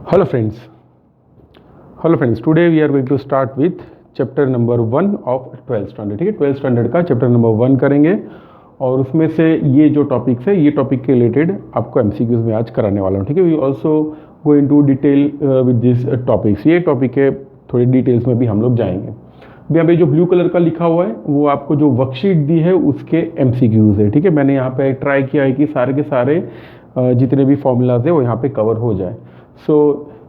Hello friends. Hello friends. Today we are going to start with chapter number 1 of 12th standard. ठीक है, 12th standard का chapter number 1 करेंगे और उसमें से ये जो टॉपिक्स है ये टॉपिक के रिलेटेड आपको एमसीक्यूज में आज कराने वाला हूँ. ठीक है, we also going to detail with this topics. ये टॉपिक है थोड़ी डिटेल्स में भी हम लोग जाएंगे. अभी यहाँ पे जो ब्लू कलर का लिखा हुआ है वो आपको जो वर्कशीट दी है उसके एमसीक्यूज है. ठीक है, मैंने यहाँ पे ट्राई किया है कि सारे के सारे जितने भी फॉर्मूलाज है वो यहाँ पे कवर हो जाए. सो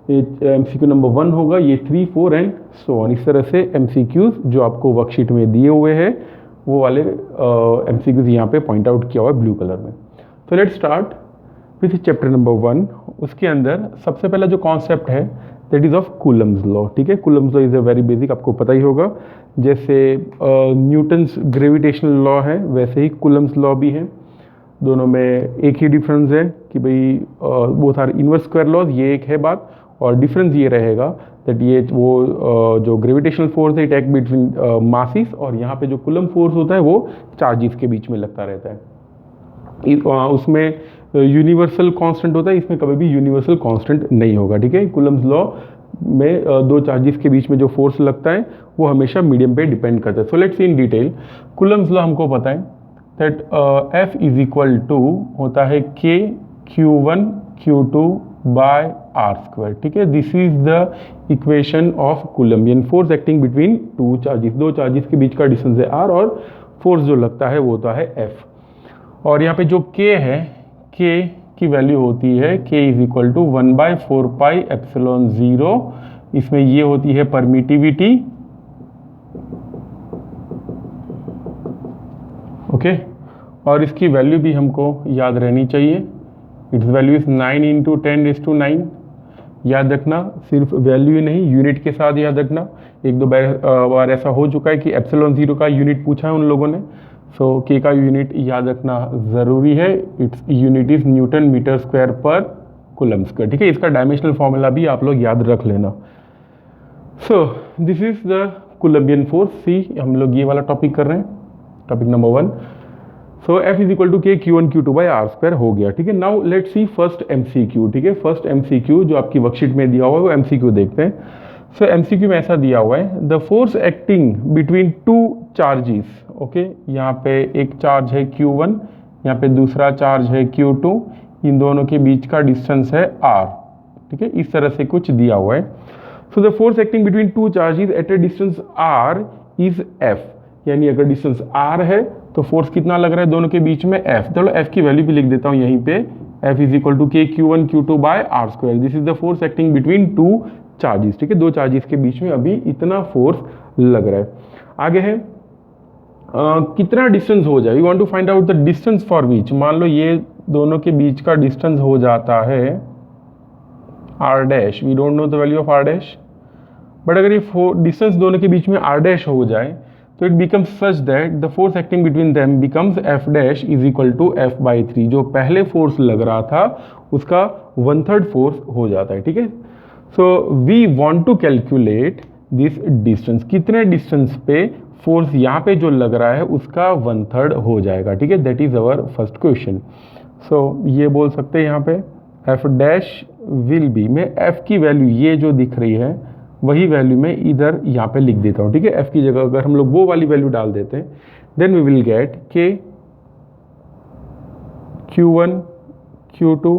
एमसीक्यू नंबर 1 होगा, ये 3, 4 एंड सो ऑन. इस तरह से एमसीक्यूज जो आपको वर्कशीट में दिए हुए हैं वो वाले एमसीक्यूज यहाँ पे पॉइंट आउट किया हुआ है ब्लू कलर में. तो let's start with chapter number 1. उसके अंदर सबसे पहला जो कॉन्सेप्ट है that is of Coulomb's law. ठीक है, Coulomb's law is a very basic, आपको पता ही होगा. जैसे न्यूटन्स ग्रेविटेशनल लॉ है वैसे ही कूलम्स लॉ भी है. दोनों में एक ही डिफरेंस है कि भाई both are inverse square laws, ये एक है बात. और डिफरेंस ये रहेगा दैट ये वो जो ग्रेविटेशनल फोर्स है इट एक्ट बिटवीन मासिस, और यहाँ पे जो कूलम फोर्स होता है वो चार्जेस के बीच में लगता रहता है. उसमें यूनिवर्सल कांस्टेंट होता है, इसमें कभी भी यूनिवर्सल कांस्टेंट नहीं होगा. ठीक है, कूलम्स लॉ में दो चार्जेस के बीच में जो फोर्स लगता है वो हमेशा मीडियम पे डिपेंड करता है. So let's see in detail. Coulomb's law हमको पता है that F is equal to होता है K Q1 Q2 by are square. ठीक है, this is the equation of Coulombian force acting between two charges. दो चार्जेस के बीच का डिस्टेंस है R और फोर्स जो लगता है वो होता है F. और यहाँ पे जो K है, K की वैल्यू होती है K is equal to 1/4 pi epsilon 0. इसमें ये होती है परमिटिविटी. ओके, और इसकी वैल्यू भी हमको याद रहनी चाहिए. It's value is 9 × 10⁹. याद रखना, सिर्फ वैल्यू ही नहीं यूनिट के साथ याद रखना. एक दो बार ऐसा हो चुका है कि एप्सिलॉन 0 का यूनिट पूछा है उन लोगों ने. सो के का यूनिट याद रखना ज़रूरी है. Its unit is newton metre square per coulomb square. ठीक है, इसका डायमेंशनल फॉर्मूला भी आप लोग याद रख लेना. So this is the Coulombian force. See हम लोग ये वाला टॉपिक कर रहे हैं, topic number 1. So F is equal to K Q1 Q2 by are square हो गया. ठीक है, now let's see first MCQ. ठीक है, फर्स्ट एमसीक्यू जो आपकी वर्कशीट में दिया हुआ है वो एमसीक्यू देखते हैं. सो एमसीक्यू में ऐसा दिया हुआ है the force acting between two charges. Okay, यहाँ पे एक चार्ज है Q1, यहाँ पे दूसरा चार्ज है Q2. इन दोनों के बीच का डिस्टेंस है R. ठीक है, इस तरह से कुछ दिया हुआ है. So the force acting between two charges at a distance R is F. यानी अगर डिस्टेंस R है तो फोर्स कितना लग रहा है दोनों के बीच में F. चलो F की वैल्यू भी लिख देता हूँ यहीं पे. F is equal to K Q1 Q2 by are square. This is the force acting between two charges. ठीक है, दो चार्जेस के बीच में अभी इतना फोर्स लग रहा है. आगे है कितना डिस्टेंस हो जाए. We want to find out the distance for which. मान लो ये दोनों के बीच का डिस्टेंस हो जाता है R dash. We don't know the value of R dash, but अगर ये डिस्टेंस दोनों के बीच में R डैश हो जाए तो it becomes such that the force acting between them becomes F dash is equal to F/3. जो पहले फोर्स लग रहा था उसका 1/3 फोर्स हो जाता है. ठीक है, so we want to calculate this distance. कितने डिस्टेंस पे फोर्स यहाँ पे जो लग रहा है उसका 1/3 हो जाएगा. ठीक है, that is our first question. So ये बोल सकते हैं यहाँ पे F डैश विल बी, में F की वैल्यू ये जो दिख रही है वही वैल्यू मैं इधर यहाँ पे लिख देता हूँ. ठीक है, F की जगह अगर हम लोग वो वाली वैल्यू डाल देते हैं then we will get K Q1 Q2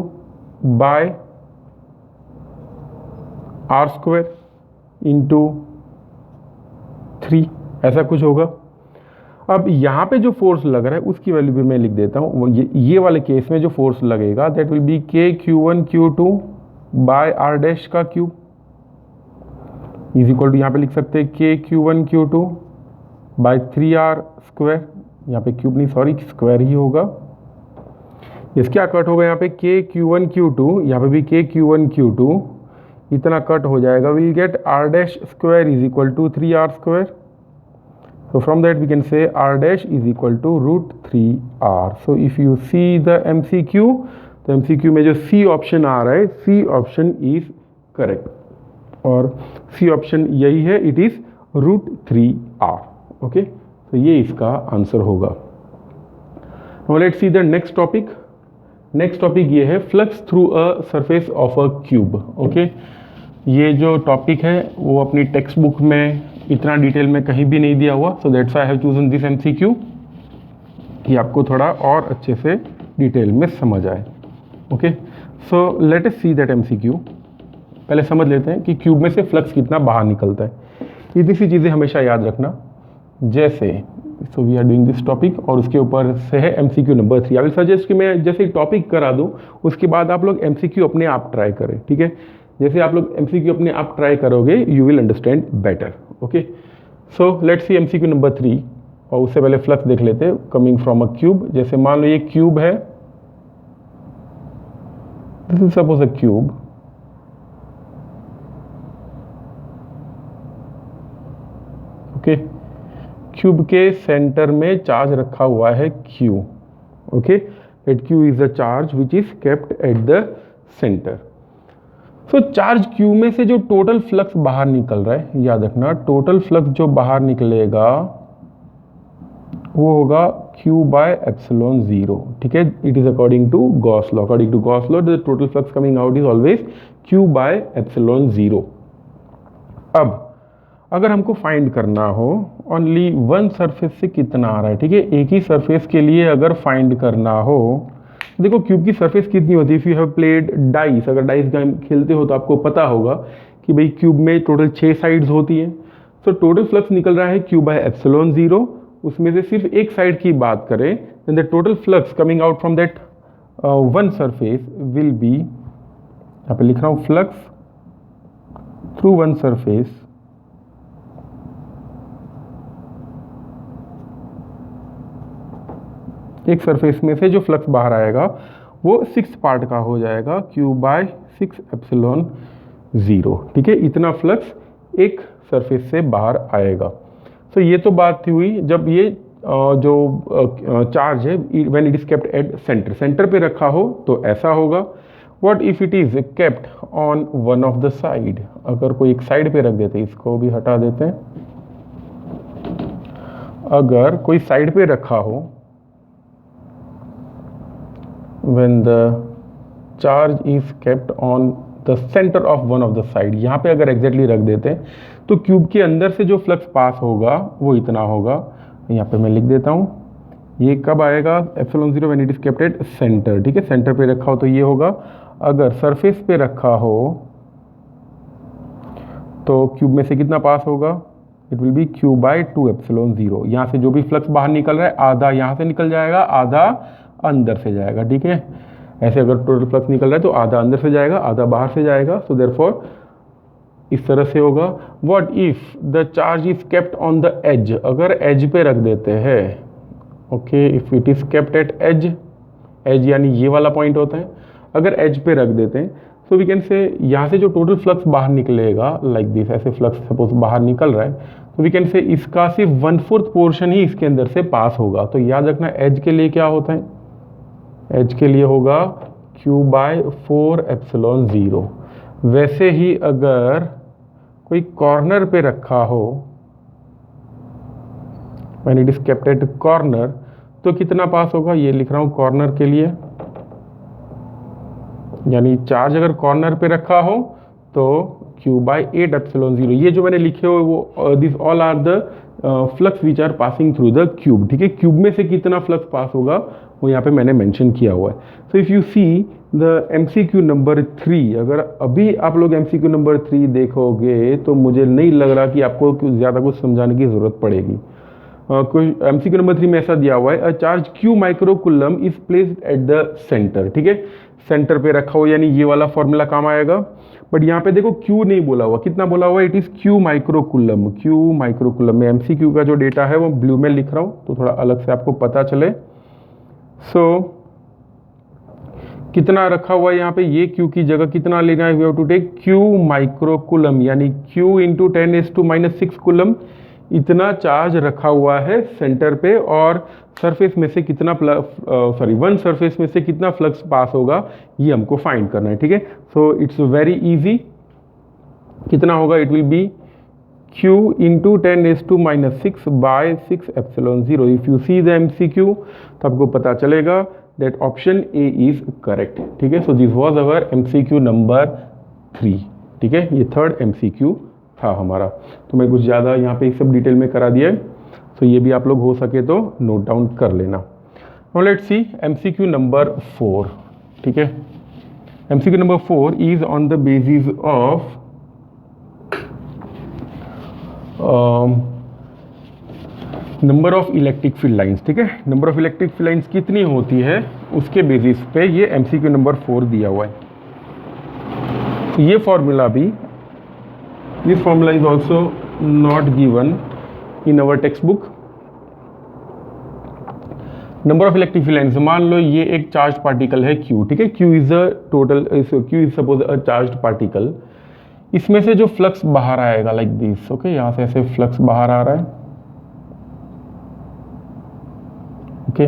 by are square into 3. ऐसा कुछ होगा. अब यहाँ पे जो फोर्स लग रहा है उसकी वैल्यू भी मैं लिख देता हूँ. ये वाले केस में जो फोर्स लगेगा that will be K Q1 Q2 by R dash का क्यूब इज इक्वल टू, यहाँ पे लिख सकते हैं K Q1 Q2 bye 3R square. यहाँ पे क्यूब नहीं सॉरी स्क्वायर ही होगा. इस क्या कट होगा यहाँ पे K Q1 Q2, यहाँ पे भी K Q1 Q2 इतना कट हो जाएगा. Will get R dash square is equal to 3R square. So from that we can say R dash is equal to √3R. So if you see the MCQ, तो MCQ में जो C option आ रहा है C option is correct और C option यही है, it is √3R. Okay, तो ये इसका आंसर होगा. Now let's see the next topic. Next topic ये है flux through a surface of a cube. Okay, ये जो टॉपिक है वो अपनी टेक्स्ट बुक में इतना डिटेल में कहीं भी नहीं दिया हुआ, so that's I have chosen this MCQ कि आपको थोड़ा और अच्छे से डिटेल में समझ आए। Okay, so let us see that MCQ। पहले समझ लेते हैं कि क्यूब में से फ्लक्स कितना बाहर निकलता है। इतनी सी चीज़ें हमेशा याद रखना, जैसे so we are doing this topic और उसके ऊपर से है MCQ number 3। I will suggest कि मैं जैसे टॉपिक करा दूँ उसके बाद आप लोग MCQ अपने आप ट्राई करें, ठीक है। जैसे आप लोग MCQ अपने आप ट्राई करोगे you will understand better. Okay, so let's see MCQ number 3 और उससे पहले फ्लक्स देख लेते हैं कमिंग फ्रॉम अ क्यूब। जैसे मान लो ये क्यूब है, this is suppose a cube. Okay, cube के सेंटर में चार्ज रखा हुआ है Q। Okay, at Q is the charge which is kept at the centre. So charge Q में से जो टोटल फ्लक्स बाहर निकल रहा है, याद रखना टोटल फ्लक्स जो बाहर निकलेगा वो होगा Q बाय एप्सिलॉन 0, ठीक है। It is according to Gauss law. According to Gauss law the total flux coming out is always Q by epsilon 0। अब अगर हमको फाइंड करना हो ओनली वन सरफेस से कितना आ रहा है, ठीक है, एक ही सरफेस के लिए अगर फाइंड करना हो, देखो क्यूब की सरफेस कितनी होती है। If you have played dice, अगर डाइस गेम खेलते हो तो आपको पता होगा कि भाई क्यूब में टोटल 6 साइड्स होती हैं। सो टोटल फ्लक्स निकल रहा है Q बाय एप्सिलॉन 0। उसमें से सिर्फ एक साइड की बात करें then the total flux coming out from that one surface will be, यहाँ पे लिख रहा हूँ फ्लक्स थ्रू वन सरफेस एक सरफेस में से जो फ्लक्स बाहर आएगा वो 6 पार्ट का हो जाएगा Q बाय 6 एप्सिलॉन 0, ठीक है। इतना फ्लक्स एक सरफेस से बाहर आएगा। तो ये तो बात थी हुई जब ये जो चार्ज है when it is kept at centre, centre पे रखा हो तो ऐसा होगा। What if it is kept on one of the side, अगर कोई एक साइड पे रख देते, इसको भी हटा देते हैं। अगर कोई साइड पे रखा हो when the charge is kept on the center of one of the side, यहाँ पे अगर एग्जैक्टली रख देते हैं तो क्यूब के अंदर से जो फ्लक्स पास होगा वो इतना होगा। यहाँ पे मैं लिख देता हूँ, ये कब आएगा epsilon 0 when it is kept at centre, ठीक है। सेंटर पे रखा हो तो ये होगा, अगर सरफेस पे रखा हो तो क्यूब में से कितना पास होगा, it will be Q by 2 epsilon 0। यहाँ से जो भी फ्लक्स बाहर निकल रहा है आधा यहाँ से निकल जाएगा, आधा अंदर से जाएगा, ठीक है। ऐसे अगर टोटल फ्लक्स निकल रहा है तो आधा अंदर से जाएगा, आधा बाहर से जाएगा। सो देयरफॉर इस तरह से होगा। What if the charge is kept on the edge, अगर एज पे रख देते हैं, okay, if it is kept at edge, edge यानी ये वाला पॉइंट होता है, अगर एज पे रख देते हैं सो वी कैन से यहाँ से जो टोटल फ्लक्स बाहर निकलेगा लाइक दिस, ऐसे फ्लक्स सपोज बाहर निकल रहा है तो वी कैन से इसका सिर्फ 1/4 पोर्शन ही इसके अंदर से पास होगा। तो याद रखना एज के लिए क्या होता है, एज के लिए होगा Q बाय 4 एप्सिलॉन 0। वैसे ही अगर कोई कॉर्नर पे रखा हो when it is kept eight corner तो कितना पास होगा, ये लिख रहा हूं कॉर्नर के लिए, यानी चार्ज अगर कॉर्नर पे रखा हो तो Q बाय 8 एप्सिलॉन 0। ये जो मैंने लिखे हुए वो this all are the flux which are passing through the cube, ठीक है। क्यूब में से कितना फ्लक्स पास होगा वो यहाँ पे मैंने मेंशन किया हुआ है। So if you see the MCQ number 3, अगर अभी आप लोग MCQ नंबर 3 देखोगे तो मुझे नहीं लग रहा कि आपको ज़्यादा कुछ समझाने की ज़रूरत पड़ेगी। कोई MCQ नंबर 3 में ऐसा दिया हुआ है, a charge Q microcoulomb is placed at the centre, ठीक है। सेंटर पे रखा हो यानी ये वाला फॉर्मूला काम आएगा। बट यहाँ पे देखो Q नहीं बोला हुआ, कितना बोला हुआ है, it is Q microcoulomb. Q microcoulomb में MCQ का जो डेटा है वो ब्लू में लिख रहा हूँ तो थोड़ा अलग से आपको पता चले। सो कितना रखा हुआ है यहाँ पे, ये Q की जगह कितना लेना है, we have to take Q microcoulomb यानी Q इंटू 10⁻⁻⁶ कुलम। इतना चार्ज रखा हुआ है सेंटर पे और सरफेस में से कितना वन सरफेस में से कितना फ्लक्स पास होगा ये हमको फाइंड करना है, ठीक है। So it's very easy. कितना होगा, it will be Q into 10⁻⁶ by 6 epsilon 0। If you see the MCQ तो आपको पता चलेगा that option A is correct. ठीक है, so this was our MCQ number 3। ठीक है, ये थर्ड MCQ था हमारा। तो मैं कुछ ज़्यादा यहाँ पे सब डिटेल में करा दिया है, तो ये भी आप लोग हो सके तो नोट डाउन कर लेना। Now let's see MCQ number 4। ठीक है, MCQ number 4 is on the basis of number of electric field lines. ठीक है, number of electric field lines कितनी होती है उसके बेसिस पे ये MCQ नंबर 4 दिया हुआ है। तो ये फॉर्मूला भी, this formula is also not given in our text book. Number of electric field lines, मान लो ये एक चार्ज पार्टिकल है Q। ठीक है, Q is suppose a charge particle. इसमें से जो फ्लक्स बाहर आएगा लाइक दिस, ओके, यहाँ से ऐसे फ्लक्स बाहर आ रहा है। ओके,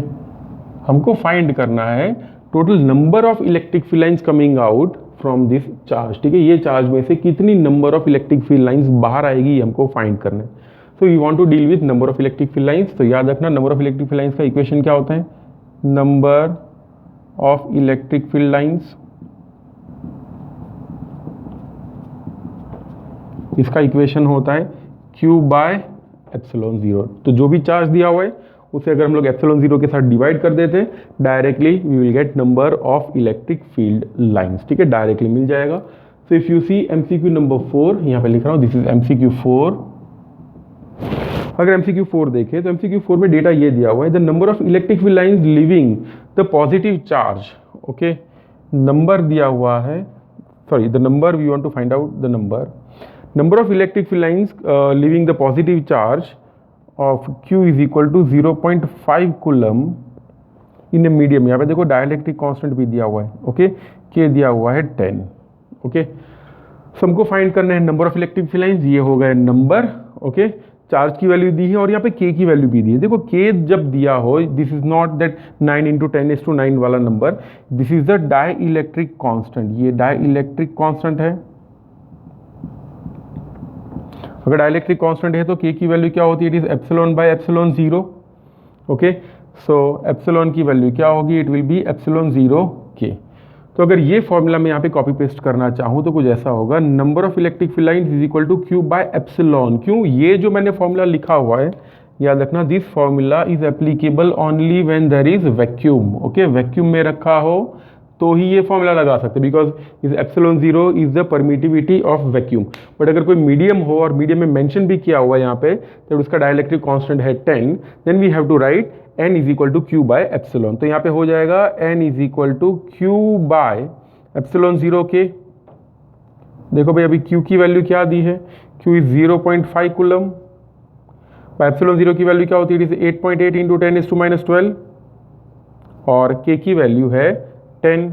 हमको फाइंड करना है total number of electric field lines coming out from this charge. ठीक है, ये चार्ज में से कितनी number of electric field lines बाहर आएगी ये हमको फाइंड करना है। So we want to deal with number of electric field lines. तो याद रखना number of electric field lines का इक्वेशन क्या होता है, number of electric field lines, इसका इक्वेशन होता है Q बाय एप्सिलॉन 0। तो जो भी चार्ज दिया हुआ है उसे अगर हम लोग एप्सिलॉन 0 के साथ डिवाइड कर देते हैं directly we will get number of electric field lines. ठीक है, डायरेक्टली मिल जाएगा। So if you see MCQ number 4, यहाँ पे लिख रहा हूँ दिस इज MCQ 4। अगर MCQ 4 देखें तो MCQ 4 में डेटा ये दिया हुआ है, the number of electric field lines leaving the positive charge. Okay, number दिया हुआ है, sorry the number we want to find out the number of electric field lines leaving the positive charge of Q is equal to 0.5 coulomb in a medium. यहाँ पे देखो dielectric constant भी दिया हुआ है। ओके, K दिया हुआ है 10। ओके, सो हमको फाइंड करना है number of electric field lines, ये हो गए नंबर। ओके, चार्ज की वैल्यू दी है और यहाँ पे K की वैल्यू भी दी है। देखो K जब दिया हो, दिस इज नॉट दैट 9 × 10⁻9 वाला number, this is the dielectric constant. ये डाई इलेक्ट्रिक कॉन्स्टेंट है। अगर डाइलेक्ट्रिक कांस्टेंट है तो K की वैल्यू क्या होती है, it is epsilon bye epsilon 0। Okay, so epsilon की वैल्यू क्या होगी, it will B epsilon 0 K। तो अगर ये फॉर्मूला मैं यहाँ पे कॉपी पेस्ट करना चाहूँ तो कुछ ऐसा होगा, number of electric field lines is equal to Q by epsilon. क्यों, ये जो मैंने फॉर्मूला लिखा हुआ है याद रखना, this formula is applicable only when there is vacuum. Okay, vacuum में रखा हो तो ही ये फॉर्मूला लगा सकते हैं, because is epsilon 0 is the permittivity of vacuum. But अगर कोई मीडियम हो और मीडियम में मेंशन भी किया हुआ है यहाँ पे तो उसका डाइलेक्ट्रिक कांस्टेंट है 10, then we have to write N is equal to Q by epsilon. तो यहाँ पे हो जाएगा N is equal to Q by epsilon 0 K। देखो भाई अभी Q की वैल्यू क्या दी है, Q is 0.5 coulomb, bye epsilon 0 की वैल्यू क्या होती है, इट इज 8.8 × 10⁻12 और K की वैल्यू है 10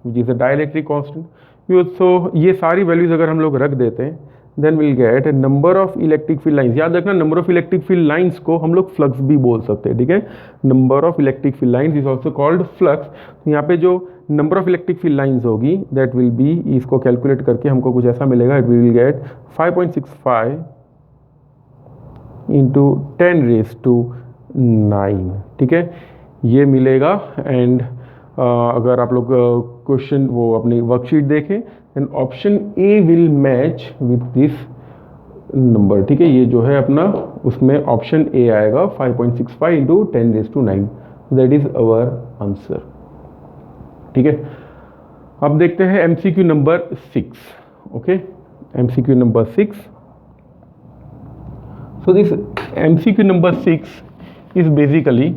which is a dielectric constant. So ये सारी वैल्यूज अगर हम लोग रख देते हैं then will get number of electric field lines. याद रखना number of electric field lines को हम लोग फ्लक्स भी बोल सकते हैं। ठीक है, number of electric field lines is also called flux. तो यहाँ पे जो number of electric field lines होगी दैट विल बी, इसको कैलकुलेट करके हमको कुछ ऐसा मिलेगा, इट विल गेट 5.65 × 10⁻9। ठीक है, ये मिलेगा। एंड अगर आप लोग क्वेश्चन वो अपनी वर्कशीट देखें then option A will match with this number. ठीक है, ये जो है अपना उसमें ऑप्शन ए आएगा 5.65 × 10⁻9, दैट इज अवर आंसर। ठीक है, अब देखते हैं MCQ number 6। Okay, MCQ number 6। So this MCQ number 6 is basically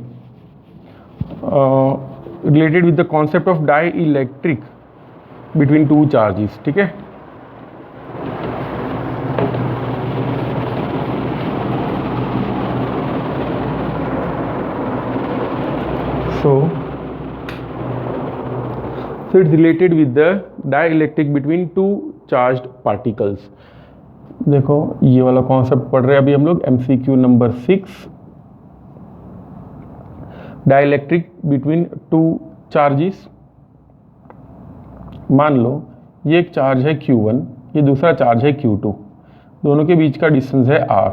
related with the concept of dielectric between two charges। ठीक है, so it's related with the dielectric between two charged particles। देखो ये वाला कॉन्सेप्ट पढ़ रहे हैं अभी हम लोग MCQ number 6, dielectric between two charges. मान लो ये एक चार्ज है Q1, ये दूसरा चार्ज है Q2, दोनों के बीच का डिस्टेंस है R।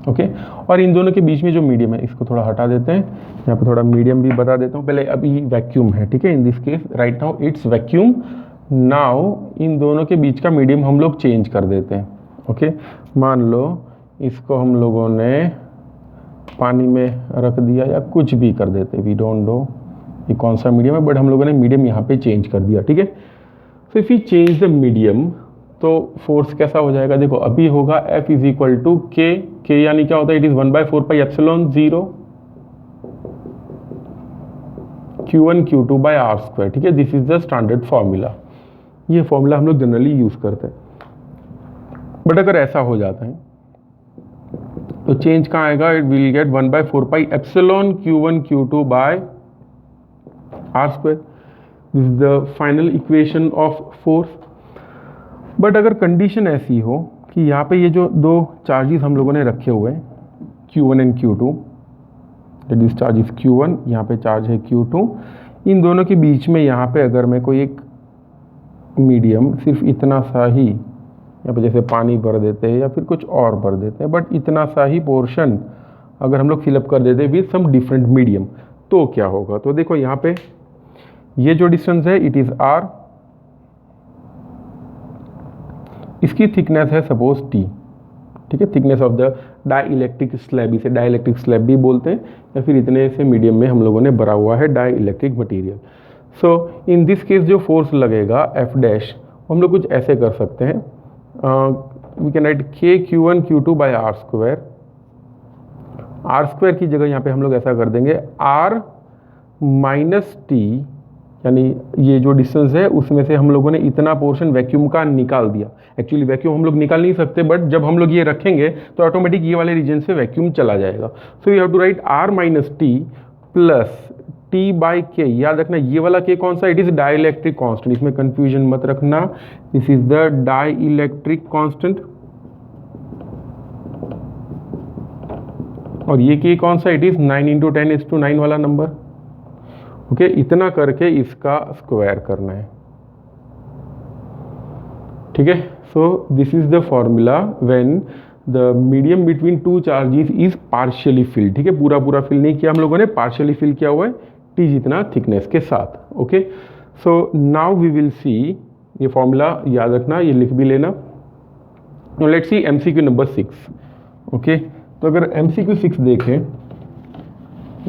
ओके। और इन दोनों के बीच में जो मीडियम है इसको थोड़ा हटा देते हैं, यहाँ पे थोड़ा मीडियम भी बता देता हूँ। पहले अभी वैक्यूम है, ठीक है, इन this case right now it's vacuum. Now in दोनों के बीच का मीडियम हम लोग चेंज कर देते हैं। ओके, मान लो इसको हम लोगों ने पानी में रख दिया या कुछ भी कर देते, वी डोंट नो ये कौन सा मीडियम है, बट हम लोगों ने मीडियम यहाँ पे चेंज कर दिया, ठीक है। So if you change the medium तो फोर्स कैसा हो जाएगा, देखो अभी होगा F इज इक्वल टू के यानी क्या होता है, it is 1/4πε0 Q1 Q2 by are square, ठीक है। This is the standard formula, ये फॉर्मूला हम लोग जनरली यूज करते हैं। बट अगर ऐसा हो जाता है तो चेंज कहाँ आएगा, it will get 1/4πε Q1 Q2 by are square. This is the final equation of force. But अगर कंडीशन ऐसी हो कि यहाँ पे ये जो दो चार्जेस हम लोगों ने रखे हुए हैं Q1 and Q2, that is charge is Q1, यहाँ पे चार्ज है Q2, इन दोनों के बीच में यहाँ पे अगर मैं कोई एक मीडियम सिर्फ इतना सा ही, यहाँ पे जैसे पानी भर देते हैं या फिर कुछ और भर देते हैं, बट इतना सा ही पोर्शन अगर हम लोग फिलअप कर देते हैं विद सम डिफरेंट मीडियम, तो क्या होगा। तो देखो यहाँ पे ये जो डिस्टेंस है इट इज R, इसकी थिकनेस है सपोज T, ठीक है, thickness of the dielectric slab, इसे डाइलेक्ट्रिक स्लैब भी बोलते हैं, या फिर इतने से मीडियम में हम लोगों ने भरा हुआ है dielectric material. So in this case जो फोर्स लगेगा F डैश, हम लोग कुछ ऐसे कर सकते हैं, we can write K Q1 Q2 by are square. R square की जगह यहाँ पे हम लोग ऐसा कर देंगे R माइनस T, यानी ये जो डिस्टेंस है उसमें से हम लोगों ने इतना पोर्शन वैक्यूम का निकाल दिया। एक्चुअली वैक्यूम हम लोग निकाल नहीं सकते, बट जब हम लोग ये रखेंगे तो ऑटोमेटिक ये वाले रीजन से वैक्यूम चला जाएगा। So you have to write R minus T plus T by K. याद रखना ये वाला K कौन सा, इट इज डाइलेक्ट्रिक कांस्टेंट, इसमें कंफ्यूजन मत रखना, this is the dielectric constant. और ये K कौन सा, इट इज 9 × 10⁻⁹ वाला नंबर। ओके, इतना करके इसका स्क्वायर करना है, ठीक है। So this is the formula when the medium between two charges is partially field, ठीक है, पूरा पूरा फिल नहीं किया हम लोगों ने, पार्शियली फिल किया हुआ है T जितना थिकनेस के साथ। Okay, so now we will see, ये फॉर्मूला याद रखना, ये लिख भी लेना। Let's see MCQ number 6। Okay, तो अगर MCQ 6 देखें,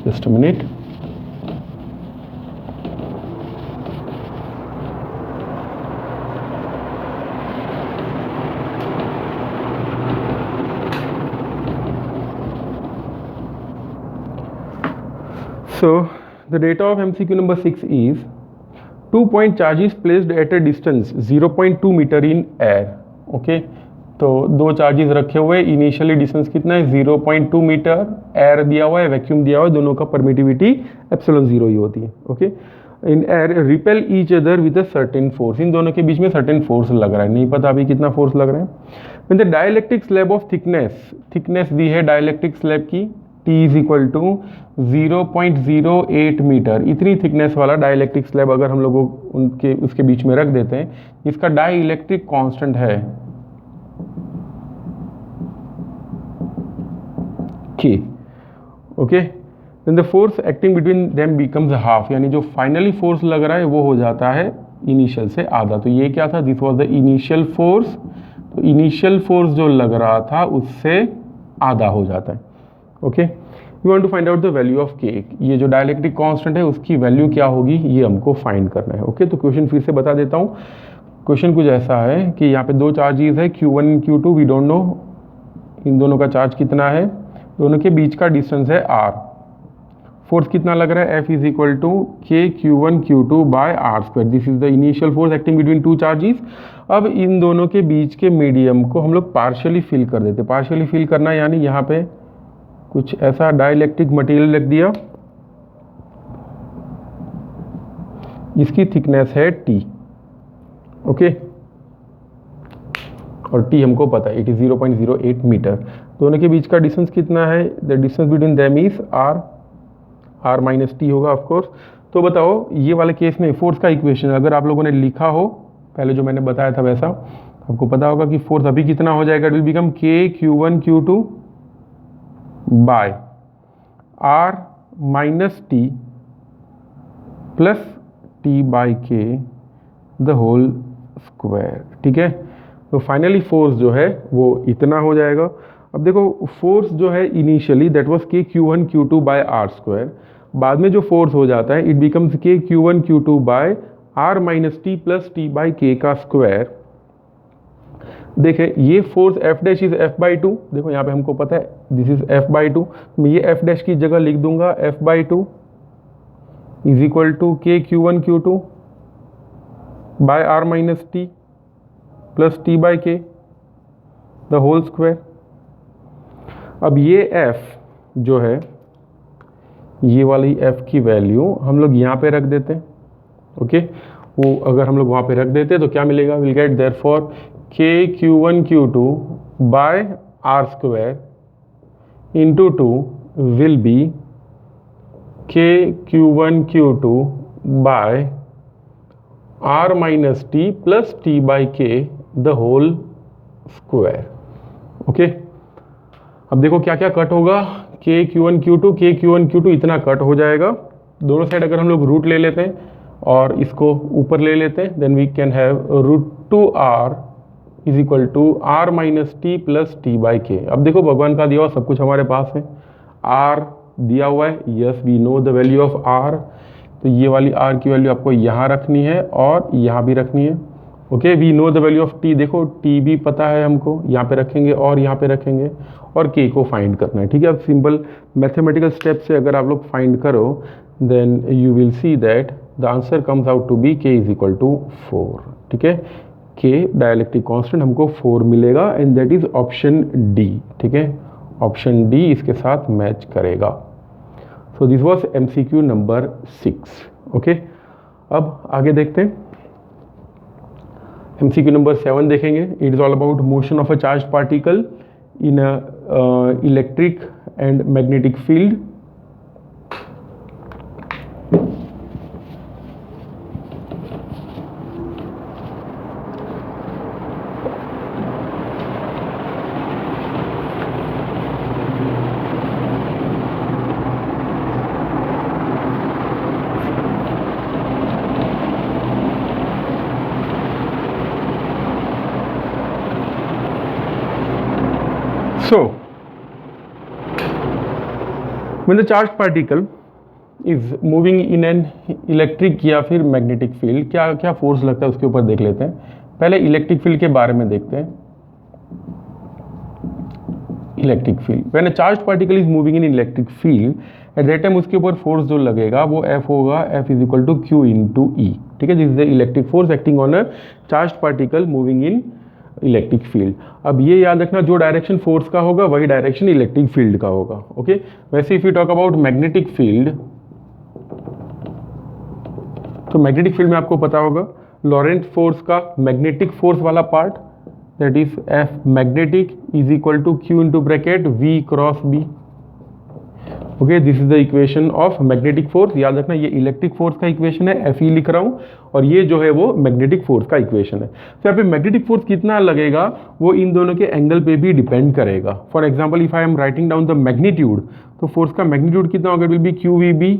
just a minute, so the data of MCQ number 6 is 2 point charge is placed at a distance 0.2 metre in air। Okay, तो दो चार्जेस रखे हुए, इनिशियली डिस्टेंस कितना है 0.2 मीटर, एयर दिया हुआ है, वैक्यूम दिया हुआ है, दोनों का परमिटिविटी ε0 ही होती है। Okay, in air repel each other with a certain force, इन दोनों के बीच में सर्टेन फोर्स लग रहा है, नहीं पता अभी कितना फोर्स लग रहा है। When the dielectric slab of thickness दी है डाइलेक्ट्रिक स्लैब की T is equal to 0.08 metre, इतनी थिकनेस वाला डाइलेक्ट्रिक स्लैब अगर हम लोगों उनके उसके बीच में रख देते हैं, इसका डाइलेक्ट्रिक कांस्टेंट है K। Okay, then the force acting between them becomes half, यानी जो फाइनली फोर्स लग रहा है वो हो जाता है इनिशियल से आधा। तो ये क्या था, this was the initial force, तो इनिशियल फोर्स जो लग रहा था उससे आधा हो जाता है। Okay, we want to find out the value of K, ये जो डाइलेक्ट्रिक कांस्टेंट है उसकी वैल्यू क्या होगी ये हमको फाइंड करना है। ओके, तो क्वेश्चन फिर से बता देता हूँ। क्वेश्चन कुछ ऐसा है कि यहाँ पे दो चार्जेस है Q1 Q2, we don't no इन दोनों का चार्ज कितना है, दोनों के बीच का डिस्टेंस है R, फोर्स कितना लग रहा है F is equal to K Q1 Q2 by are square, this is the initial force acting between two charges. अब इन दोनों के बीच के मीडियम को हम लोग पार्शियली फिल कर देते, पार्शियली फिल करना यानी यहाँ पे कुछ ऐसा डाइलेक्ट्रिक मटेरियल रख दिया, इसकी थिकनेस है T। ओके, और T हमको पता है इट इज 0.08 मीटर, दोनों के बीच का डिस्टेंस कितना है, the distance between them is R minus T होगा ऑफ कोर्स। तो बताओ ये वाले केस में फोर्स का इक्वेशन अगर आप लोगों ने लिखा हो पहले जो मैंने बताया था वैसा, आपको पता होगा कि फोर्स अभी कितना हो जाएगा, it will become K Q1 Q2 by R minus T plus T by K the whole square. ठीक है, तो फाइनली फोर्स जो है वो इतना हो जाएगा। अब देखो फोर्स जो है initially that was K Q one Q two by are square, बाद में जो फोर्स हो जाता है it becomes K Q one Q two by R minus T plus T by K का स्क्वायर। देखे ये force F dash is F by two, देखो यहाँ पे हमको पता है this is F by two, मैं ये एफ डैश की जगह लिख दूंगा F by two is equal to के Q one Q two by R minus T plus T by K the whole square. अब ये f जो है ये वाली f की वैल्यू हम लोग यहाँ पे रख देते हैं। ओके, वो अगर हम लोग वहाँ पे रख देते हैं तो क्या मिलेगा, will get therefore K Q one Q two by are square into two will be के Q one Q two by R minus T plus T by K the whole square. Okay, अब देखो क्या क्या cut होगा, के Q one Q two के Q one Q two इतना cut हो जाएगा। दोनों साइड अगर हम लोग रूट ले लेते हैं और इसको ऊपर ले लेते हैं then we can have root two R is equal to R minus T plus T by K. अब देखो भगवान का दिया हुआ सब कुछ हमारे पास है, आर दिया हुआ है, yes we know the value of R, तो ये वाली आर की वैल्यू आपको यहाँ रखनी है और यहाँ भी रखनी है। Okay, we know the value of T, देखो टी भी पता है हमको, यहाँ पे रखेंगे और यहाँ पे रखेंगे और के को फाइंड करना है। ठीक है, अब सिंपल मैथमेटिकल स्टेप से अगर आप लोग फाइंड करो then you will see that the answer comes out to be k is equal to 4। ठीक है, के डायलेक्ट्रिक कांस्टेंट हमको 4 मिलेगा and that is option D. ठीक है, ऑप्शन डी इसके साथ मैच करेगा। So this was MCQ number 6। Okay, अब आगे देखते हैं MCQ नंबर 7 देखेंगे। It is all about motion of a charge particle in a electric and magnetic field. So, when the charged particle is moving in an electric या फिर magnetic field, क्या क्या force लगता है उसके ऊपर देख लेते हैं। पहले इलेक्ट्रिक फील्ड के बारे में देखते हैं। Electric field, when a charged particle is moving in electric field at that time उसके ऊपर फोर्स जो लगेगा वो F होगा, F is equal to Q into E. ठीक है, this is the electric force acting on a charged particle moving in electric field. अब ये याद रखना जो डायरेक्शन फोर्स का होगा वही डायरेक्शन इलेक्ट्रिक फील्ड का होगा। ओके, वैसे if you talk about magnetic field, तो मैग्नेटिक फील्ड में आपको पता होगा लॉरेंट फोर्स का मैग्नेटिक फोर्स वाला part that is F magnetic is equal to Q into bracket v cross B. Okay, this is the equation of magnetic force. याद रखना ये इलेक्ट्रिक फोर्स का इक्वेशन है, एफ ई लिख रहा हूँ, और ये जो है वो मैग्नेटिक फोर्स का इक्वेशन है। तो यहाँ पे मैग्नेटिक फोर्स कितना लगेगा वो इन दोनों के एंगल पे भी डिपेंड करेगा। For example if I am writing down the magnitude, तो फोर्स का मैग्नीट्यूड कितना होगा, will be q v B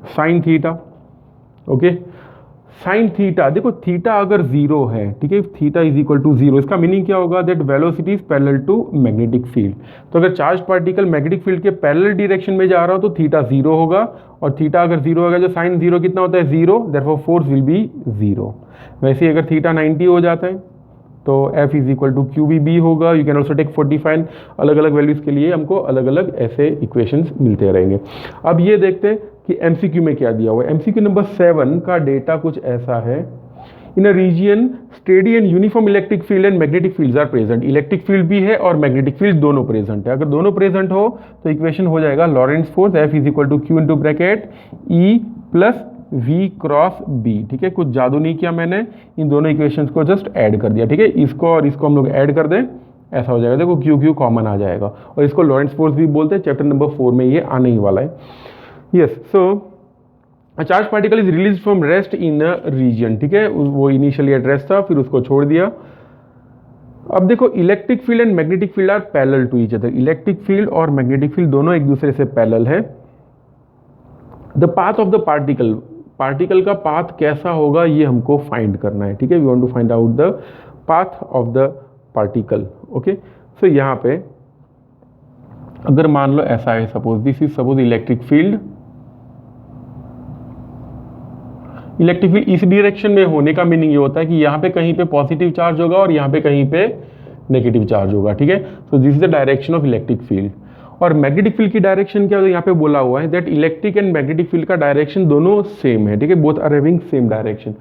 sine theta. Okay, sine theta, देखो थीटा अगर जीरो है, ठीक है, theta is equal to zero, इसका मीनिंग क्या होगा, that velocity is parallel to magnetic field. तो अगर चार्ज पार्टिकल मैग्नेटिक फील्ड के पैरेलल डायरेक्शन में जा रहा हो तो थीटा जीरो होगा, और थीटा अगर जीरो होगा जो साइन जीरो कितना होता है, zero, therefore force will be zero. वैसे ही अगर थीटा 90 हो जाता है तो F is equal to q v B होगा। यू कैन ऑल्सो टेक 45, अलग अलग वैल्यूज के लिए हमको अलग अलग ऐसे इक्वेशंस मिलते रहेंगे। अब ये देखते हैं कि MCQ में क्या दिया हुआ है। MCQ नंबर 7 का डेटा कुछ ऐसा है, in a region steady and uniform electric field and magnetic fields are present. Electric field भी है और मैग्नेटिक फील्ड दोनों प्रेजेंट है। अगर दोनों प्रेजेंट हो तो इक्वेशन हो जाएगा Lorentz force F is equal to Q into bracket E plus v cross B. ठीक है, कुछ जादू नहीं किया मैंने, इन दोनों इक्वेशंस को जस्ट ऐड कर दिया। ठीक है, इसको और इसको हम लोग ऐड कर दें, ऐसा हो जाएगा, देखो क्यू क्यू कॉमन आ जाएगा, और इसको लॉरेंट्स फोर्स भी बोलते हैं। चैप्टर नंबर 4 में ये आने ही वाला है। Yes, so a charge particle is release from rest in a region. ठीक है, वो इनिशियली एट रेस्ट था, फिर उसको छोड़ दिया अब देखो electric field and magnetic field are parallel to each other, electric field और मैग्नेटिक फील्ड दोनों एक दूसरे से पैरेलल है। The path of the particle, particle का पाथ कैसा होगा ये हमको फाइंड करना है, ठीक है। We want to find out the path of the particle, okay. So यहाँ पे अगर मान लो ऐसा है, suppose this is suppose electric field, electric field इस डायरेक्शन में होने का मीनिंग ये होता है कि यहाँ पे कहीं पे पॉजिटिव चार्ज होगा और यहाँ पे कहीं पे नेगेटिव चार्ज होगा, ठीक है। So this is the direction of electric field. और मैग्नेटिक फील्ड की डायरेक्शन क्या है, यहाँ पे बोला हुआ है that electric and magnetic field का डायरेक्शन दोनों सेम है, ठीक है, both are having same direction.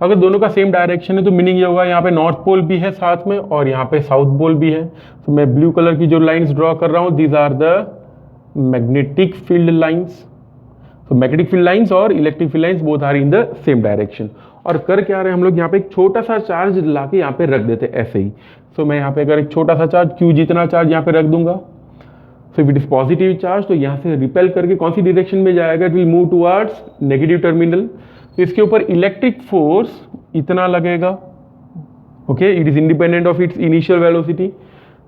अगर दोनों का सेम डायरेक्शन है तो मीनिंग ये होगा यहाँ पे नॉर्थ पोल भी है साथ में और यहाँ पे साउथ पोल भी है। तो मैं ब्लू कलर की जो लाइंस ड्रॉ कर रहा हूँ these are the magnetic field lines. तो मैग्नेटिक फील्ड लाइंस और electric field lines both are in the same direction. और कर क्या रहे हैं हम लोग, यहाँ पे एक छोटा सा चार्ज ला के यहाँ पे रख देते ऐसे ही। सो मैं यहाँ पे अगर एक छोटा सा चार्ज Q जितना चार्ज यहाँ पे रख दूंगा, so if it is positive charge तो यहाँ से रिपेल करके कौन सी डायरेक्शन में जाएगा, it will move towards negative terminal. तो इसके ऊपर इलेक्ट्रिक फोर्स इतना लगेगा, okay, it is independent of its initial velocity.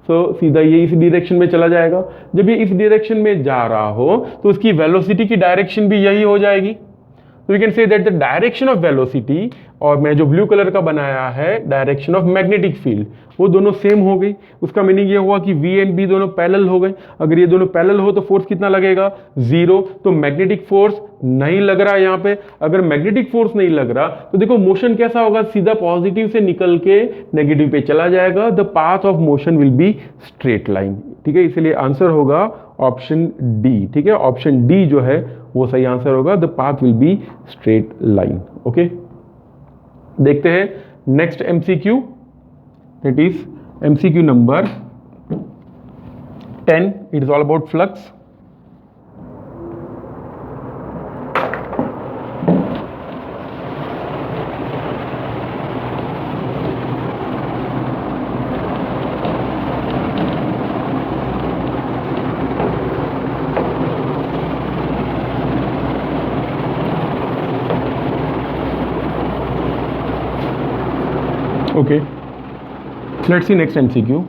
So सीधा ये इस डायरेक्शन में चला जाएगा। जब ये इस डायरेक्शन में जा रहा हो तो उसकी वेलोसिटी की डायरेक्शन भी यही हो जाएगी। तो we can say that the direction of velocity, और मैं जो ब्लू कलर का बनाया है डायरेक्शन ऑफ मैग्नेटिक फील्ड, वो दोनों सेम हो गई। उसका मीनिंग ये हुआ कि V एंड B दोनों पैरेलल हो गए। अगर ये दोनों पैरेलल हो तो फोर्स कितना लगेगा, 0। तो मैग्नेटिक फोर्स नहीं लग रहा यहाँ पे। अगर मैग्नेटिक फोर्स नहीं लग रहा तो देखो मोशन कैसा होगा, सीधा पॉजिटिव से निकल के नेगेटिव पे चला जाएगा। The path of motion will be straight line, ठीक है। इसलिए आंसर होगा ऑप्शन डी, ठीक है। ऑप्शन डी जो है वो सही आंसर होगा, the path will be straight line, okay. देखते हैं next MCQ, that is MCQ number 10। It is all about flux. Okay, let's see next MCQ।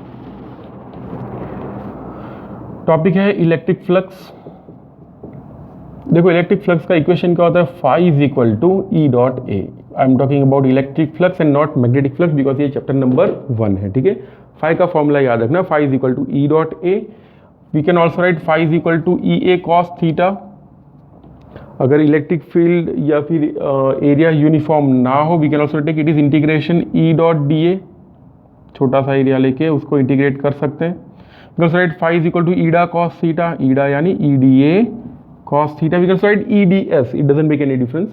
Topic है इलेक्ट्रिक फ्लक्स। देखो इलेक्ट्रिक फ्लक्स का इक्वेशन क्या होता है, phi is equal to E dot A। I am talking about electric flux and not magnetic flux because ये chapter number 1 है, ठीक है। फाई का फॉर्मूला याद रखना, phi is equal to E dot A। We can also write phi is equal to EA cos theta. अगर electric field या फिर एरिया यूनिफॉर्म ना हो, we can also take it is integration E dot DA। छोटा सा area लेके उसको integrate कर सकते हैं। We can write phi is equal to E D A cos theta, E D A यानी EDA cos theta. We can write EDS, it doesn't make any difference.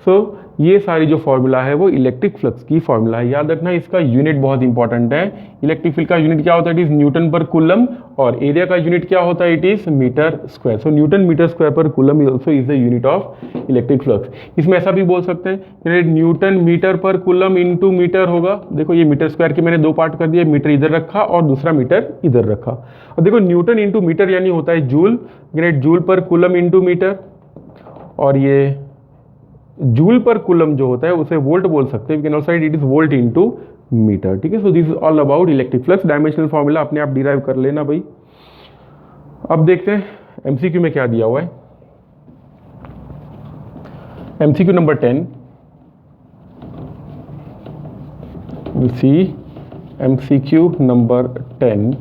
So ये सारी जो फॉर्मूला है वो इलेक्ट्रिक फ्लक्स की फॉर्मूला है। याद रखना इसका यूनिट बहुत इंपॉर्टेंट है। इलेक्ट्रिक फील्ड का यूनिट क्या होता है, it is newton per coulomb, और एरिया का यूनिट क्या होता है, it is metre square. So newton metre square per coulomb is also is the unit of electric flux. इसमें ऐसा भी बोल सकते हैं newton metre per coulomb into metre होगा। देखो ये मीटर स्क्वायर के मैंने 2 पार्ट कर दिया, मीटर इधर रखा और दूसरा मीटर इधर रखा। और देखो न्यूटन इंटू मीटर यानी होता है जूल, जूल पर कूलम इंटू मीटर, और ये जूल पर कूलम जो होता है उसे वोल्ट बोल सकते हैं। We can also write it is volt into metre, ठीक है। So this is all about electric flux. Dimensional formula अपने आप डिराइव कर लेना भाई। अब देखते हैं MCQ में क्या दिया हुआ है। MCQ number 10, we see MCQ number 10।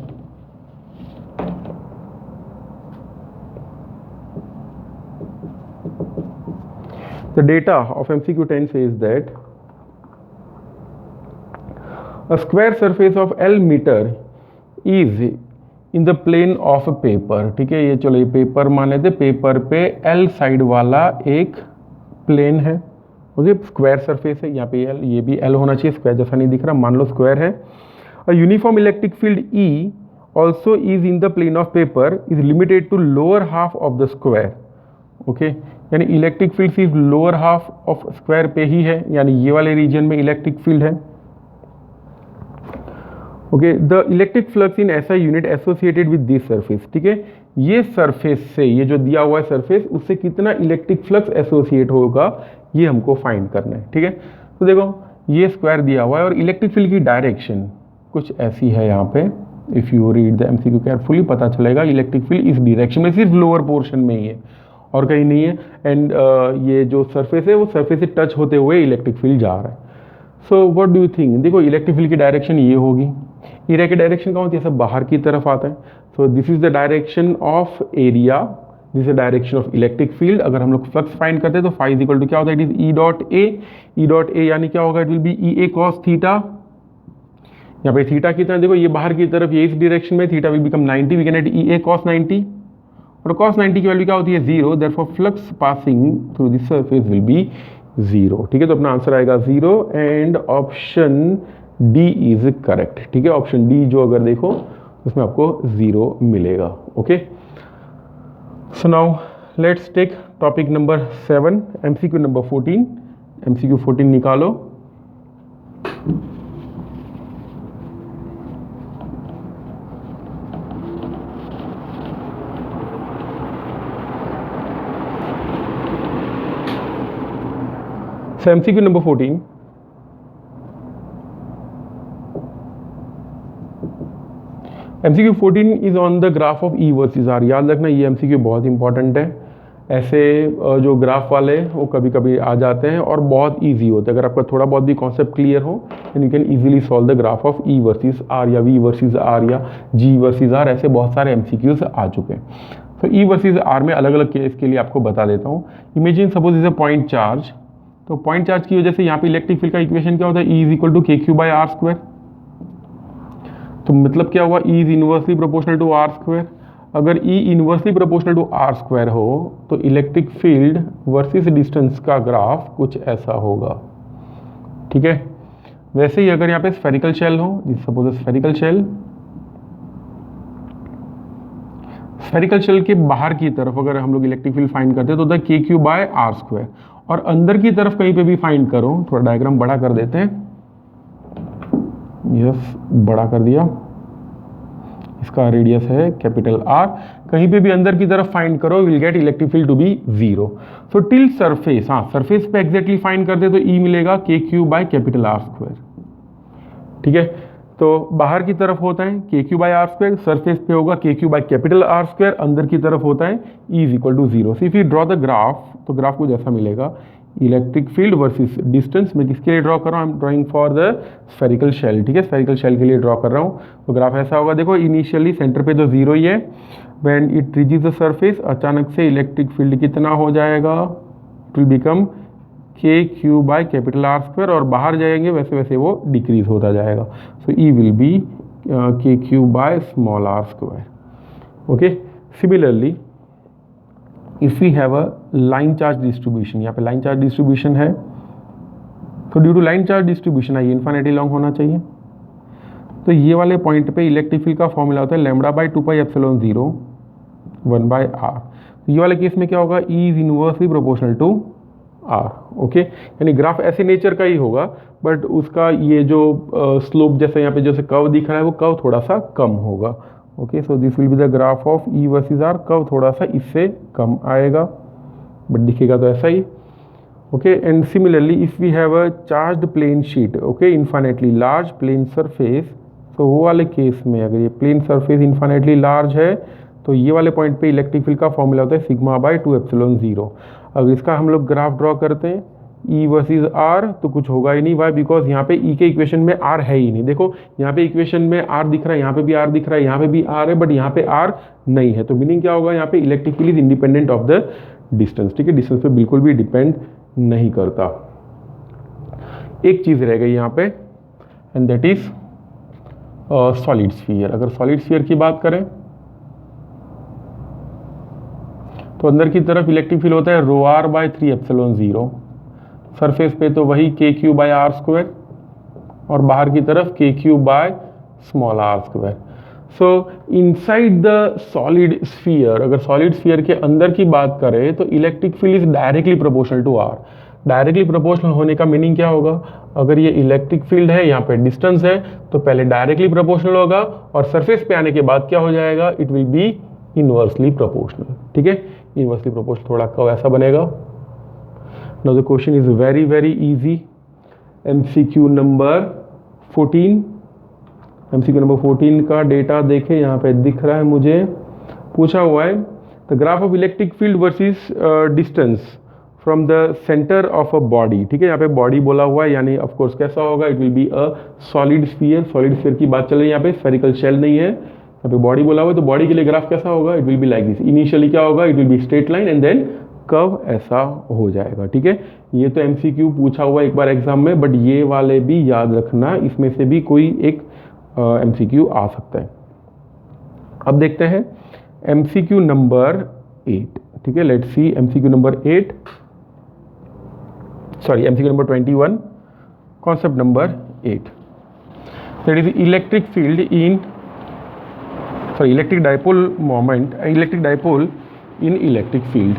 The data of MCQ 10 says that a square surface of L meter is in the plane of a paper, ठीक है। ये चलो ये पेपर मान लेते, पेपर पे L साइड वाला एक प्लेन है, ओके। स्क्वायर सरफेस है, यहाँ पे L, ये भी L होना चाहिए, स्क्वायर जैसा नहीं दिख रहा, मान लो स्क्वायर है। A uniform electric field E also is in the plane of paper is limited to lower half of the square, okay. यानी इलेक्ट्रिक फील्ड सिर्फ लोअर हाफ ऑफ स्क्वायर पे ही है, यानी ये वाले रीजन में इलेक्ट्रिक फील्ड है, okay. The electric flux in ऐसा unit associated with this surface, ठीक है। ये सरफेस से, ये जो दिया हुआ है सरफेस, उससे कितना इलेक्ट्रिक फ्लक्स एसोसिएट होगा ये हमको फाइंड करना है, ठीक है। तो देखो ये स्क्वायर दिया हुआ है और इलेक्ट्रिक फील्ड की डायरेक्शन, कुछ ऐसी है यहाँ पे। If you read the MCQ carefully पता चलेगा इलेक्ट्रिक फील्ड इस डायरेक्शन में सिर्फ लोअर पोर्शन में ही है और कहीं नहीं है। एंड ये जो सरफेस है वो सरफेस से टच होते हुए इलेक्ट्रिक फील्ड जा रहा है। So what do you think? देखो इलेक्ट्रिक फील्ड की डायरेक्शन ये होगी, एरिया की डायरेक्शन क्या होती है? सब बाहर की तरफ आता है। So this is the direction of area, this is the direction of electric field. अगर हम लोग फ्लक्स फाइंड करते हैं तो फाई इज इक्वल टू क्या होता है? It is E dot A यानी क्या होगा? It will be E A cos theta. यहाँ पे थीटा कितना? देखो ये बाहर की तरफ, ये इस डायरेक्शन में, theta will become 90, we can write E A cos 90 और कॉस 90 की वैल्यू क्या होती है? 0, therefore flux passing through this surface will B 0। ठीक है, तो अपना आंसर आएगा 0 and option D is correct. ठीक है, ऑप्शन डी जो अगर देखो उसमें आपको 0 मिलेगा। Okay, so now let's take topic number 7, MCQ number 14। MCQ 14 निकालो। So MCQ number 14. MCQ 14 is on the graph of E versus R। याद रखना ये MCQ बहुत इंपॉर्टेंट है। ऐसे जो ग्राफ वाले वो कभी कभी आ जाते हैं और बहुत इजी होते हैं। अगर आपका थोड़ा बहुत भी कॉन्सेप्ट क्लियर हो then you can easily solve the graph of E versus R या V वर्सेस R या G वर्सेस R। ऐसे बहुत सारे MCQs आ चुके हैं। तो E वर्सेस R में अलग अलग केस के लिए आपको बता देता हूँ। Imagine suppose is a point charge. तो पॉइंट चार्ज की वजह से यहाँ पे इलेक्ट्रिक फील्ड का इक्वेशन क्या होता है? E इज इक्वल टू के क्यू बाई आर स्क्वायर। तो मतलब क्या हुआ? E is inversely proportional to r square. अगर E inversely proportional to r square हो तो इलेक्ट्रिक फील्ड वर्सेस डिस्टेंस का ग्राफ कुछ ऐसा होगा। ठीक है, वैसे ही अगर यहाँ पे स्फेरिकल शेल हो, suppose spherical shell, spherical shell के बाहर की तरफ अगर हम लोग इलेक्ट्रिक फील्ड फाइंड करते हैं तो होता है k q by are square. और अंदर की तरफ कहीं पे भी फाइंड करो, थोड़ा डायग्राम बड़ा कर देते हैं। यस, बड़ा कर दिया। इसका रेडियस है कैपिटल आर। कहीं पे भी अंदर की तरफ फाइंड करो, will get electric field to be 0। So till surface, हाँ सरफेस पे एग्जैक्टली फाइंड करते तो ई मिलेगा k q by capital R square. ठीक है, तो बाहर की तरफ होता है k q by are square, surface पे होगा के q by capital R square, अंदर की तरफ होता है E is equal to 0। So if you draw the graph, तो ग्राफ को जैसा मिलेगा इलेक्ट्रिक फील्ड वर्सेस डिस्टेंस। मैं किसके लिए ड्रॉ कर रहा हूँ? I am drawing for the spherical shell. ठीक है, स्फेरिकल शेल के लिए ड्रॉ कर रहा हूँ। तो ग्राफ ऐसा होगा, देखो इनिशियली सेंटर पे तो 0 ही है, when it reaches the surface अचानक से इलेक्ट्रिक फील्ड कितना हो जाएगा? It will become k q by capital R square, और बाहर जाएंगे वैसे वैसे वो डिक्रीज होता जाएगा। सो ई विल बी के q by small r square. Okay, similarly if we have a line charge distribution, यहाँ पे लाइन चार्ज डिस्ट्रीब्यूशन है, तो due to line charge distribution I infinity long होना चाहिए। तो ये वाले पॉइंट पे इलेक्ट्रिक फील्ड का फॉर्मूला होता है lambda by 2 pi epsilon 0 1 by r. तो ये वाले केस में क्या होगा? E is inversely proportional to r. Okay, यानी ग्राफ ऐसे नेचर का ही होगा, बट उसका ये जो स्लोप जैसे यहाँ पे जैसे कर्व दिख रहा है वो कर्व थोड़ा सा कम होगा। Okay, so this will be the graph of E versus R. Curve थोड़ा सा इससे कम आएगा, बट दिखेगा तो ऐसा ही। Okay, and similarly if we have a charged plane sheet, okay, infinitely large plane surface, तो वो वाले केस में अगर ये प्लेन सरफेस इन्फिनिटली लार्ज है तो ये वाले पॉइंट पे इलेक्ट्रिक फील्ड का फॉर्मूला होता है सिग्मा बाय 2 एप्सिलॉन 0। अगर इसका हम लोग ग्राफ ड्रॉ करते हैं E वर्सेस R तो कुछ होगा ही नहीं। वाई? बिकॉज यहाँ पे E के इक्वेशन में R है ही नहीं। देखो यहाँ पे इक्वेशन में R दिख रहा है, यहाँ पे भी R दिख रहा है, यहाँ पे भी R है, बट यहाँ पे R नहीं है। तो मीनिंग क्या होगा? यहाँ पे electric field is independent of the distance. ठीक है, डिस्टेंस पे बिल्कुल भी डिपेंड नहीं करता। एक चीज रह गई यहाँ पे, and that is solid sphere. अगर सॉलिड स्फीयर की बात करें तो अंदर की तरफ इलेक्ट्रिक फील्ड होता है रो आर बाय 3 एप्सिलॉन 0। सरफेस पे तो वही के क्यू बाय आर स्क्वायर, और बाहर की तरफ k q by small r square. So inside the solid sphere, अगर सॉलिड स्फीयर के अंदर की बात करें तो electric field is directly proportional to r. Directly proportional होने का मीनिंग क्या होगा? अगर ये इलेक्ट्रिक फील्ड है, यहाँ पे डिस्टेंस है, तो पहले डायरेक्टली प्रोपोर्शनल होगा और सरफेस पे आने के बाद क्या हो जाएगा? It will be inversely proportional. ठीक है, इनवर्सली प्रोपोर्शनल थोड़ा कर्व ऐसा बनेगा। Now the question is very easy. MCQ number 14, MCQ number 14 का डेटा देखें, यहाँ पे दिख रहा है मुझे, पूछा हुआ है the graph of electric field versus distance from the centre of a body. ठीक है, यहाँ पे बॉडी बोला हुआ है, यानी ऑफ कोर्स कैसा होगा, it will be a solid sphere. Solid sphere की बात चल रही है, यहाँ पे स्फेरिकल शेल नहीं है, यहाँ पे बॉडी बोला हुआ है, तो बॉडी के लिए ग्राफ कैसा होगा, it will be like this. Initially क्या होगा, it will be straight line and then curve ऐसा हो जाएगा। ठीक है, ये तो MCQ पूछा हुआ एक बार एग्जाम में, बट ये वाले भी याद रखना, इसमें से भी कोई एक MCQ आ सकता है। अब देखते हैं MCQ नंबर 8। ठीक है, let's see MCQ number 8, sorry MCQ number 21, concept number 8, that is electric field in, sorry electric dipole moment, electric dipole in electric field.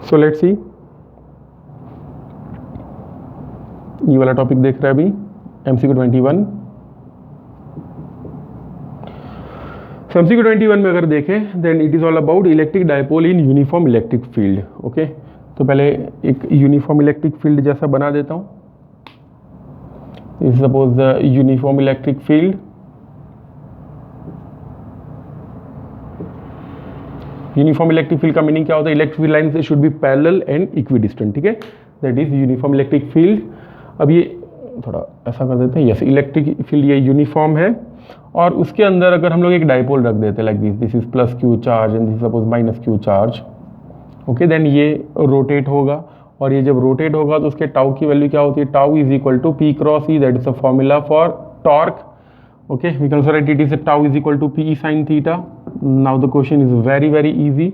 So let's सी, ये वाला टॉपिक देख रहा है अभी MCQ 21। So MCQ 21 में अगर देखें then it is all about electric dipole in uniform electric field. Okay, तो पहले एक यूनिफॉर्म इलेक्ट्रिक फील्ड जैसा बना देता हूँ। Suppose the uniform electric field, uniform electric field का मीनिंग क्या होता है, electric field line should be parallel and equidistant. ठीक है, that is uniform electric field. अब ये थोड़ा ऐसा कर देते हैं, यस इलेक्ट्रिक फील्ड ये यूनिफॉर्म है, और उसके अंदर अगर हम लोग एक डाइपोल रख देते हैं like this, this is plus q charge and this suppose minus q charge. Okay, then ये रोटेट होगा, और ये जब रोटेट होगा तो उसके टाउ की वैल्यू क्या होती है, tau is equal to P cross E, that is the formula for torque. Okay, we can also write it is a tau is equal to P sin theta. Now the question is very very easy.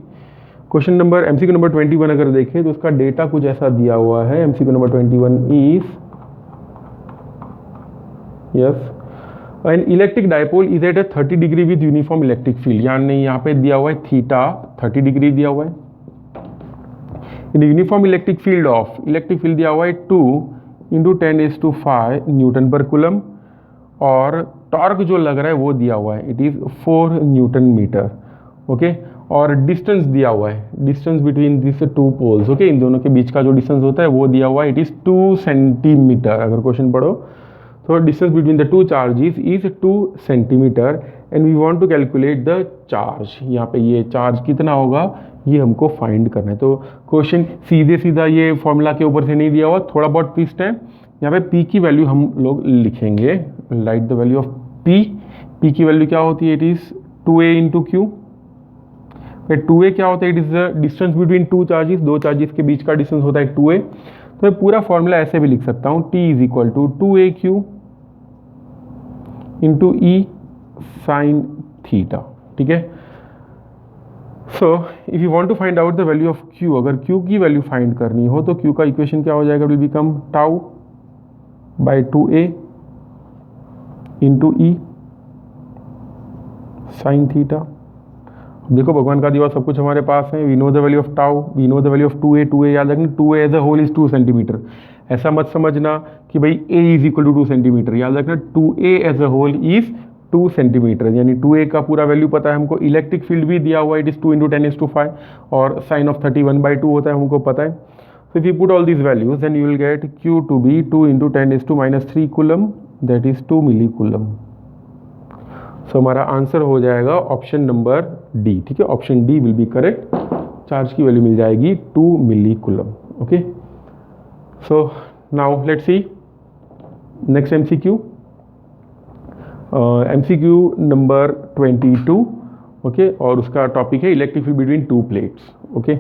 Question number MCQ number 21 अगर देखें तो उसका data कुछ ऐसा दिया हुआ है। MCQ number 21 is yes, an electric dipole is at a 30 degree with uniform electric field, यानी यहाँ पे दिया हुआ है थीटा 30 डिग्री दिया हुआ है। इन uniform electric field of, electric field दिया हुआ है 2 × 10⁵ न्यूटन पर कूलम, और टॉर्क जो लग रहा है वो दिया हुआ है, it is 4 newton metre. Okay, और डिस्टेंस दिया हुआ है, distance between this two poles. Okay, इन दोनों के बीच का जो डिस्टेंस होता है वो दिया हुआ है, इट इज 2 सेंटीमीटर। अगर क्वेश्चन पढ़ो तो distance between the two charges is 2 centimetre and we want to calculate the charge. यहाँ पे ये चार्ज कितना होगा ये हमको फाइंड करना है। तो क्वेश्चन सीधे सीधा ये फॉर्मूला के ऊपर से नहीं दिया हुआ, थोड़ा बहुत ट्विस्ट है। यहाँ पे P की वैल्यू हम लोग लिखेंगे, right the value of P की वैल्यू क्या होती है, it is 2a × Q। 2a क्या होता है, it is the distance between two charges, दो चार्जेस के बीच का डिस्टेंस होता है 2a। तो पूरा फॉर्मूला ऐसे भी लिख सकता हूँ, T is equal to 2aq × E sin theta. ठीक है, so if you want to find out the value of Q, अगर Q की वैल्यू फाइंड करनी हो तो Q का इक्वेशन क्या हो जाएगा, will become tau by 2a into E sin theta. देखो भगवान का दिया सब कुछ हमारे पास है, we know the value of tau, we know the value of 2a याद रखना, 2a as a whole is 2 centimetre. ऐसा मत समझना कि भाई a is equal to 2 centimetre, याद रखना 2a as a whole is 2 centimetre, यानी 2a का पूरा वैल्यू पता है हमको। इलेक्ट्रिक फील्ड भी दिया हुआ है, इट इज 2 × 10⁵, और साइन ऑफ 31/2 होता है, हमको पता है। So if you put all these values, then you will get Q to be 2 × 10⁻³ coulomb, that is 2 millicoulomb. So हमारा आंसर हो जाएगा ऑप्शन नंबर डी। ठीक है, option D will be correct. Charge की वैल्यू मिल जाएगी 2 millicoulomb. Okay, so now let's see next MCQ, MCQ number 22। Okay, और उसका topic है electric field between two plates. Okay,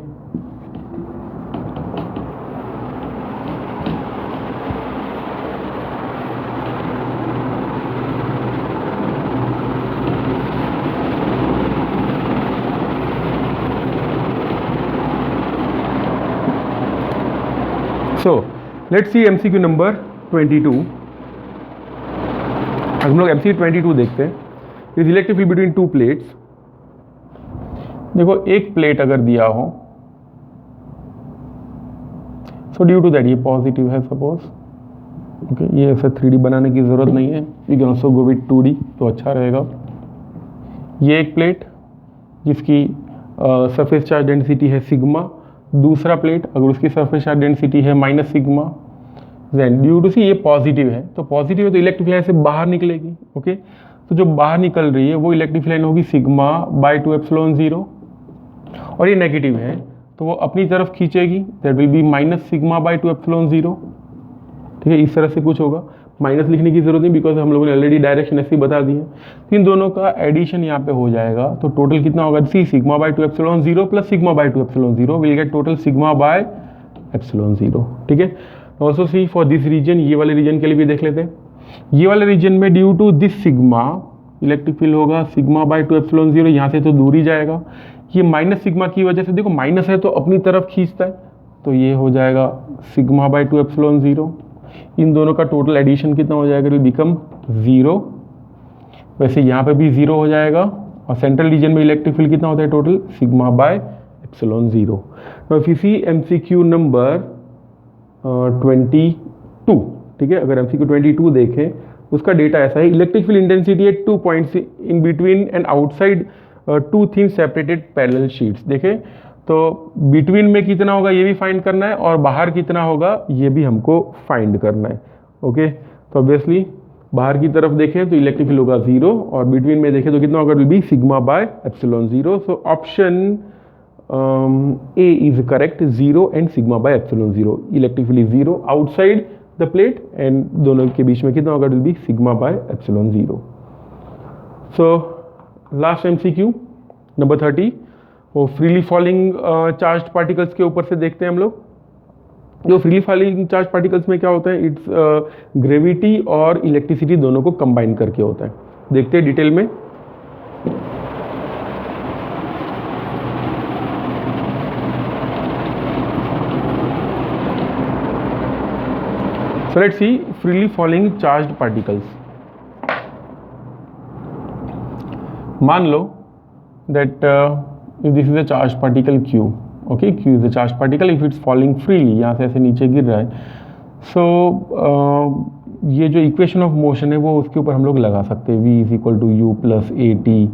so let's see MCQ number 22। हम लोग MCQ 22 देखते हैं। Is electric field between two plates. देखो एक प्लेट अगर दिया हो, सो ड्यू टू दैट ये पॉजिटिव है सपोज, ओके। ये ऐसे 3D बनाने की ज़रूरत नहीं है, we can also go with 2D तो अच्छा रहेगा। ये एक प्लेट जिसकी सरफेस चार्ज डेंसिटी है सिग्मा, दूसरा प्लेट अगर उसकी सरफेस चार्ज डेंसिटी है minus sigma, then due to सी ये पॉजिटिव है, तो पॉजिटिव है तो इलेक्ट्रिक लाइन से बाहर निकलेगी, ओके। तो जो बाहर निकल रही है वो इलेक्ट्रिक लाइन होगी सिग्मा बाय 2 एप्सिलॉन 0, और ये नेगेटिव है तो वो अपनी तरफ खींचेगी, that will be minus sigma by 2 epsilon 0, ठीक है। इस तरह से कुछ होगा, माइनस लिखने की जरूरत नहीं बिकॉज हम लोगों ने ऑलरेडी डायरेक्शन ऐसे ही बता दी है। तो इन दोनों का एडिशन यहाँ पे हो जाएगा, तो टोटल कितना होगा, see sigma by 2 epsilon 0 plus sigma by 2 epsilon 0 will get total sigma by epsilon 0, ठीक है। Also see for this region, ये वाले रीजन के लिए भी देख लेते हैं। ये वाले रीजन में due to this sigma electric field होगा सिग्मा बाय 2 एप्सिलॉन 0, यहाँ से तो दूर ही जाएगा। ये माइनस सिग्मा की वजह से देखो माइनस है तो अपनी तरफ खींचता है, तो ये हो जाएगा सिग्मा बाय 2 एप्सिलॉन 0। इन दोनों का टोटल एडिशन कितना हो जाएगा, इट विल बिकम 0। वैसे यहाँ पे भी 0 हो जाएगा, और सेंट्रल रीजन में इलेक्ट्रिक फील्ड कितना होता है टोटल सिग्मा बाय एप्सिलॉन 0। तो if you see MCQ number 22, ठीक है, अगर MCQ 22 देखें उसका डेटा ऐसा है, इलेक्ट्रिक फील्ड इंटेंसिटी है 2 points in between and outside 2 thin separated parallel sheets. देखें तो बिटवीन में कितना होगा ये भी फाइंड करना है, और बाहर कितना होगा ये भी हमको फाइंड करना है, ओके। तो ऑब्वियसली बाहर की तरफ देखें तो इलेक्ट्रिक फील्ड होगा 0, और बिटवीन में देखें तो कितना होगा, will B sigma by epsilon 0। So option A is correct, 0 and sigma by epsilon 0। Electric field is 0 outside the plate and दोनों के बीच में कितना होगा, will B sigma by epsilon 0। So last MCQ number 30, वो फ्रीली फॉलिंग चार्ज पार्टिकल्स के ऊपर से देखते हैं हम लोग। जो फ्रीली फॉलिंग चार्ज पार्टिकल्स में क्या होता है, इट्स ग्रेविटी और इलेक्ट्रिसिटी दोनों को कंबाइन करके होता है। देखते हैं डिटेल में। So let's see freely falling charged particles. मान लो that if this is a charged particle Q, okay, Q is a charged particle if it's falling freely, यहाँ से ऐसे नीचे गिर रहा है। So ये जो इक्वेशन ऑफ मोशन है वो उसके ऊपर हम लोग लगा सकते हैं, v is equal to u plus a t,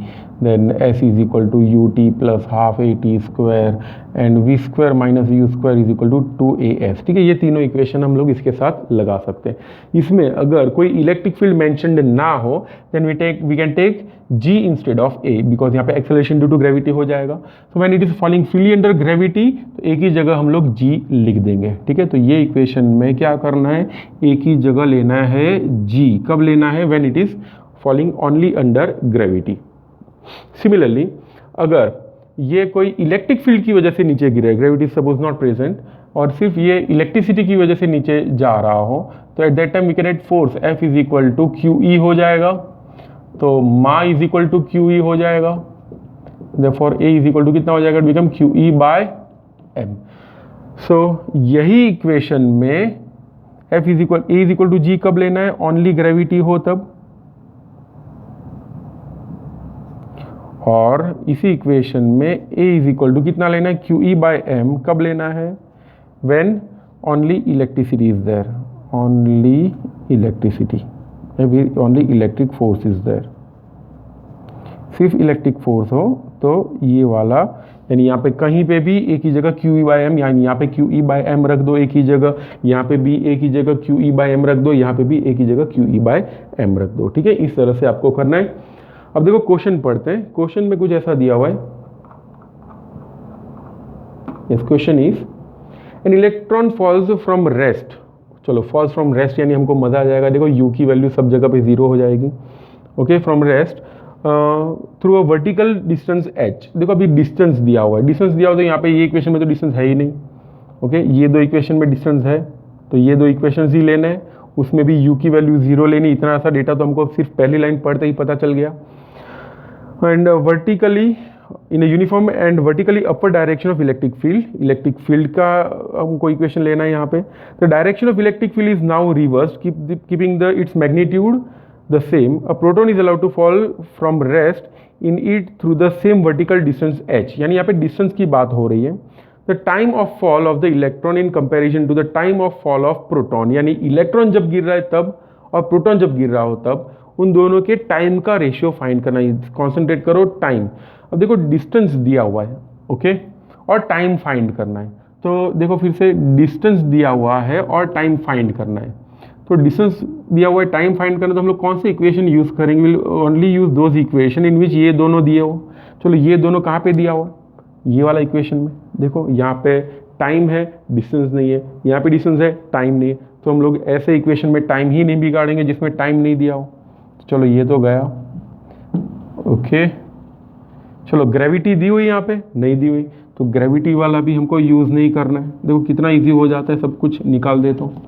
then s is equal to u t plus half a T square and v square minus u square is equal to 2as, ठीक है। ये तीनों इक्वेशन हम लोग इसके साथ लगा सकते हैं। इसमें अगर कोई इलेक्ट्रिक फील्ड मेंशन्ड ना हो then we can take g instead of a, because यहाँ पे एक्सेलरेशन ड्यू टू ग्रेविटी हो जाएगा। So when it is falling freely under gravity तो एक ही जगह हम लोग g लिख देंगे, ठीक है। तो ये इक्वेशन में क्या करना है, एक ही जगह लेना है g। कब लेना है, when it is falling only under gravity. Similarly अगर ये कोई इलेक्ट्रिक फील्ड की वजह से नीचे गिरे, ग्रेविटी सपोज नॉट प्रेजेंट, और सिर्फ ये इलेक्ट्रिसिटी की वजह से नीचे जा रहा हो, तो at that time we can write force F is equal to QE हो जाएगा, तो मा इज इक्वल टू QE हो जाएगा, therefore A is equal to कितना हो जाएगा, become QE by M। So यही इक्वेशन में F is equal A is equal to G कब लेना है, ओनली ग्रेविटी हो तब, और इसी इक्वेशन में A इज इक्वल टू कितना लेना है, QE बाय M कब लेना है, when only electricity is there, only electricity, only electric force is there. सिर्फ इलेक्ट्रिक फोर्स हो तो ये वाला, यानी यहाँ पे कहीं पे भी एक ही जगह QE बाय M, यानी यहाँ पे QE बाय M रख दो एक ही जगह, यहाँ पे भी एक ही जगह QE बाय M रख दो, यहाँ पे भी एक ही जगह QE बाय M रख दो, ठीक है। इस तरह से आपको करना है। अब देखो क्वेश्चन पढ़ते हैं। क्वेश्चन में कुछ ऐसा दिया हुआ है, yes, question is an electron falls from rest. चलो फॉल्स फ्रॉम रेस्ट यानी हमको मजा आ जाएगा। देखो u की वैल्यू सब जगह पे 0 हो जाएगी, okay. From rest through a vertical distance h। देखो अभी डिस्टेंस दिया हुआ है, डिस्टेंस दिया हुआ तो यहाँ पे ये इक्वेशन में तो डिस्टेंस है ही नहीं, ओके। ये दो इक्वेशन में डिस्टेंस है तो ये दो इक्वेशन ही लेने हैं, उसमें भी u की वैल्यू 0 लेनी। इतना सा डेटा तो हमको सिर्फ पहली लाइन पढ़ते ही पता चल गया। And vertically in uniform and vertically upper direction of electric field का हमको इक्वेशन लेना है यहाँ पे। The direction of electric field is now reverse, keeping the its magnitude the same. A proton is allowed to fall from rest in it through the same vertical distance h, यानी यहाँ पे distance की बात हो रही है। The time of fall of the electron in comparison to the time of fall of proton, यानी electron जब गिर रहा है तब और प्रोटॉन जब गिर रहा हो तब उन दोनों के टाइम का रेशियो फाइंड करना है। कॉन्सेंट्रेट करो टाइम। अब देखो डिस्टेंस दिया हुआ है, ओके, और टाइम फाइंड करना है। तो देखो फिर से डिस्टेंस दिया हुआ है और टाइम फाइंड करना है। तो डिस्टेंस दिया हुआ है, टाइम फाइंड करना, तो हम लोग कौन सी इक्वेशन यूज़ करेंगे? Will only use those equation in which ये दोनों दिए हो। चलो ये दोनों कहाँ पे दिया हुआ? ये वाला इक्वेशन में। देखो यहाँ पे टाइम है, डिस्टेंस नहीं है, यहाँ पे डिस्टेंस है, टाइम नहीं है। तो हम लोग ऐसे इक्वेशन में टाइम ही नहीं बिगाड़ेंगे जिसमें टाइम नहीं दिया हो। चलो ये तो गया, ओके। चलो ग्रेविटी दी हुई यहाँ पे नहीं दी हुई, तो ग्रेविटी वाला भी हमको यूज़ नहीं करना है। देखो कितना इजी हो जाता है, सब कुछ निकाल देता हूँ।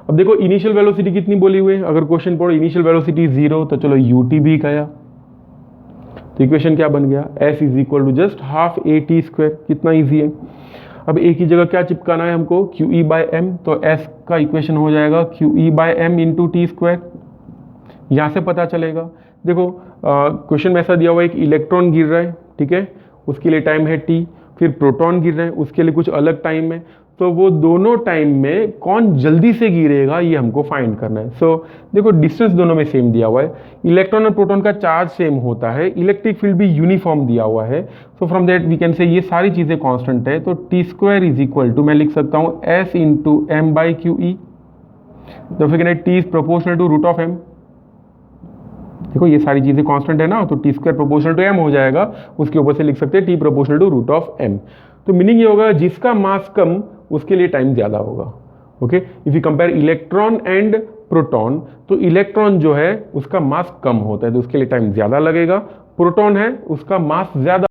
अब देखो इनिशियल वेलोसिटी कितनी बोली हुई है, अगर क्वेश्चन पढ़ो इनिशियल वेलोसिटी 0, तो चलो यूटी भी गया। तो इक्वेशन क्या बन गया? s is equal to just half a T square. कितना ईजी है। अब ए की जगह क्या चिपकाना है हमको? Q E by M. तो s का इक्वेशन हो जाएगा Q E by M into T square. यहाँ से पता चलेगा। देखो क्वेश्चन में ऐसा दिया हुआ है, एक इलेक्ट्रॉन गिर रहा है, ठीक है, उसके लिए टाइम है t, फिर प्रोटॉन गिर रहे हैं उसके लिए कुछ अलग टाइम है। तो वो दोनों टाइम में कौन जल्दी से गिरेगा ये हमको फाइंड करना है। सो देखो डिस्टेंस दोनों में सेम दिया हुआ है, इलेक्ट्रॉन और प्रोटॉन का चार्ज सेम होता है, इलेक्ट्रिक फील्ड भी यूनिफॉर्म दिया हुआ है। So from that we can say ये सारी चीज़ें कांस्टेंट है। तो T square is equal to, मैं लिख सकता हूँ s into M by Q E. तो फिर T is proportional to root of M. देखो ये सारी चीज़ें कांस्टेंट है ना, तो T square proportional to M हो जाएगा, उसके ऊपर से लिख सकते हैं T proportional to root of M. तो मीनिंग ये होगा जिसका मास कम उसके लिए टाइम ज़्यादा होगा। Okay, if you compare electron and proton, तो इलेक्ट्रॉन जो है उसका मास कम होता है तो उसके लिए टाइम ज़्यादा लगेगा, प्रोटॉन है उसका मास ज़्यादा